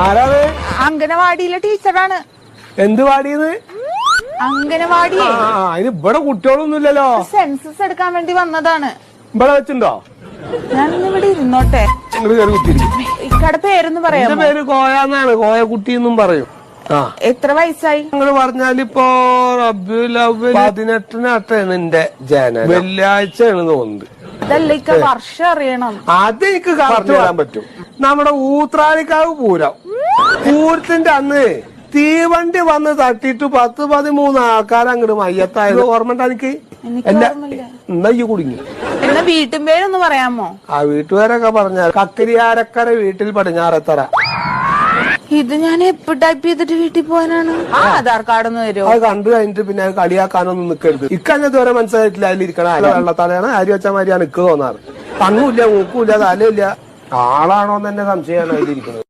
ആരാണ്? അംഗനവാടിയിലെ ടീച്ചറാണ്. എന്ത് വാടിയത്? അംഗനവാടി. അതിന് ഇവിടെ കുട്ടികളൊന്നുമില്ലല്ലോ. സെൻസസ് എടുക്കാൻ വേണ്ടി വന്നതാണ്. ഇവിടെ വെച്ചിണ്ടോ? ഞാൻ ഇവിടെ ഇരുന്നോട്ടെ. ഇങ്ങോട്ട് കയറി കുത്തിയിരിക്കും. ഇക്കടെ പേരൊന്ന് പറയാം. എന്റെ പേര് കോയാന്നാണ്, കോയക്കുട്ടി എന്നും പറയും. എത്ര വയസ്സായി? നിങ്ങൾ പറഞ്ഞാലിപ്പോ റബീഉൽ അവ്വൽ 18-നാണ് എന്റെ ജനനം. വെള്ളിയാഴ്ചയാണ് തോന്നുന്നത്. അതല്ല ഇക്ക വർഷം അറിയണം. അത് എനിക്ക് കറക്റ്റ് പറയാൻ പറ്റും. നമ്മുടെ ഊത്രാളിക്കാവ് പൂരം, പൂരത്തിന്റെ അന്ന് തീവണ്ടി വന്ന് തട്ടിട്ട് 10-13 ആൾക്കാർ അങ്ങോട്ട് മയ്യത്തായത് ഓർമ്മ ഉണ്ടോ എനിക്ക്? എന്നാ ഈ കുടുങ്ങി. എന്നാ വീട്ടും പേരൊന്ന് പറയാമോ? ആ വീട്ടുകാരൊക്കെ പറഞ്ഞ കക്കരിയാരക്കര വീട്ടിൽ പടിഞ്ഞാറത്തറ. ഇത് ഞാൻ എപ്പോ ടൈപ്പ് ചെയ്തിട്ട് വീട്ടിൽ പോകാനാണ്. ആധാർ കാർഡ് ഒന്ന് തരുമോ? അത് കണ്ടു കഴിഞ്ഞിട്ട് പിന്നെ കളിയാക്കാനൊന്നും നിൽക്കരുത്. ഇക്കഞ്ഞത് വരെ മനസ്സിലായിട്ടില്ല. അതിലിരിക്കണ വെള്ളത്തലയാണ്, അരി വെച്ച മാതിരിയാണ് ഇക്ക് തോന്നാറ്. കണ്ണുമില്ല, മൂക്കുമില്ല, തലയില്ല. ആളാണോന്ന് തന്നെ സംശയമാണ് അതിലിരിക്കുന്നത്.